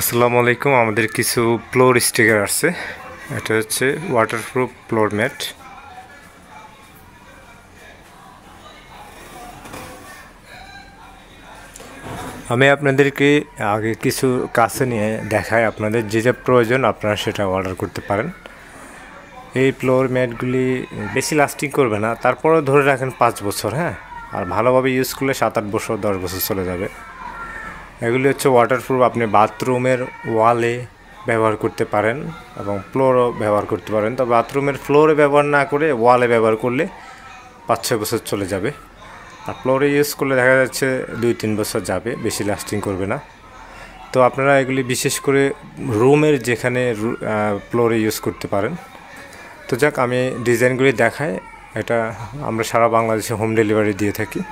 আসসালামু আলাইকুম। আমাদের কিছু ফ্লোর স্টিকার আছে। এটা হচ্ছে ওয়াটারপ্রুফ ফ্লোর ম্যাট। আমি আপনাদেরকে আগে কিছু কাছে নিয়ে দেখাই, আপনাদের যেটা প্রয়োজন আপনারা সেটা অর্ডার করতে পারেন। এই ফ্লোর ম্যাটগুলি বেশি লাস্টিং করবে না, তারপরেও ধরে রাখেন 5 বছর, হ্যাঁ। আর ভালোভাবে ইউজ করলে 7-8 বছর 10 বছর চলে যাবে। এগুলি হচ্ছে ওয়াটারপ্রুফ, আপনি বাথরুমের ওয়ালে ব্যবহার করতে পারেন এবং ফ্লোরও ব্যবহার করতে পারেন। তো বাথরুমের ফ্লোরে ব্যবহার না করে ওয়ালে ব্যবহার করলে 5-6 বছর চলে যাবে। আর ফ্লোরে ইউজ করলে দেখা যাচ্ছে 2-3 বছর যাবে, বেশি লাস্টিং করবে না। তো আপনারা এগুলি বিশেষ করে রুমের যেখানে ফ্লোরে ইউজ করতে পারেন। তো যাক, আমি ডিজাইনগুলি দেখাই। এটা আমরা সারা বাংলাদেশে হোম ডেলিভারি দিয়ে থাকি।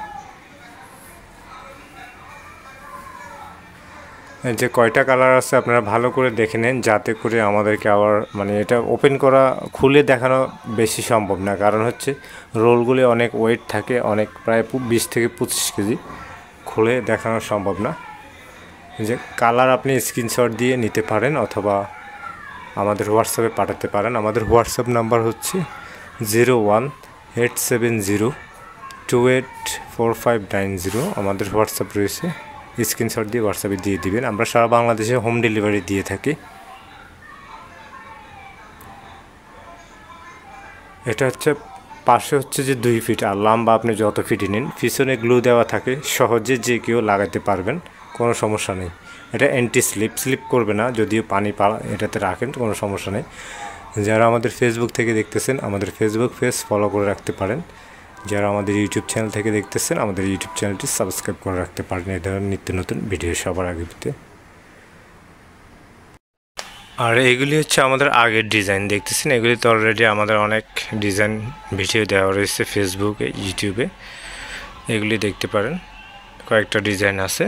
যে কয়টা কালার আছে আপনারা ভালো করে দেখে নেন, যাতে করে আমাদেরকে আবার এটা ওপেন করা খুলে দেখানো বেশি সম্ভব না। কারণ হচ্ছে রোলগুলি অনেক ওয়েট থাকে, অনেক প্রায় 20 থেকে 25 কেজি, খুলে দেখানো সম্ভব না। যে কালার আপনি স্ক্রিনশট দিয়ে নিতে পারেন অথবা আমাদের হোয়াটসঅ্যাপে পাঠাতে পারেন। আমাদের হোয়াটসঅ্যাপ নাম্বার হচ্ছে 0187028459 আমাদের হোয়াটসঅ্যাপ রয়েছে। স্ক্রিনশট দিয়ে হোয়াটসঅ্যাপে দিয়ে দিবেন। আমরা সারা বাংলাদেশে হোম ডেলিভারি দিয়ে থাকি। এটা হচ্ছে পাশে হচ্ছে যে 2 ফিট, আর লম্বা আপনি যত ফিটই নিন, পিছনে গ্লু দেওয়া থাকে, সহজে যে কেউ লাগাতে পারবেন, কোনো সমস্যা নেই। এটা অ্যান্টি স্লিপ করবে না, যদিও পানি এটাতে রাখেন কোনো সমস্যা নেই। যারা আমাদের ফেসবুক থেকে দেখতেছেন, আমাদের ফেসবুক পেজ ফলো করে রাখতে পারেন। যারা আমাদের ইউটিউব চ্যানেল থেকে দেখতেছেন, আমাদের ইউটিউব চ্যানেলটি সাবস্ক্রাইব করে রাখতে পারেন এই ধরনের নিত্য নতুন ভিডিও সবার আগে পেতে। আর এগুলি হচ্ছে আমাদের আগের ডিজাইন দেখতেছেন। এগুলি তো অলরেডি আমাদের অনেক ডিজাইন ভিডিও দেওয়া রয়েছে ফেসবুকে, ইউটিউবে, এগুলি দেখতে পারেন। কয়েকটা ডিজাইন আছে।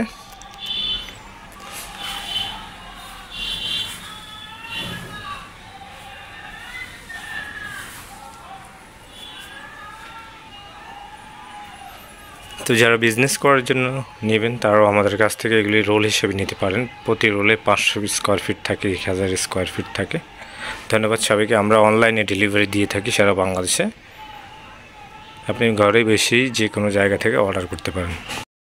তো যারা বিজনেস করার জন্য নেবেন তারাও আমাদের কাছ থেকে এগুলি রোল হিসেবে নিতে পারেন। প্রতি রোলে 500 স্কোয়ার ফিট থাকে, 1000 স্কোয়ার ফিট থাকে। ধন্যবাদ সবাইকে। আমরা অনলাইনে ডেলিভারি দিয়ে থাকি সারা বাংলাদেশে। আপনি ঘরে বসেই যে কোনো জায়গা থেকে অর্ডার করতে পারেন।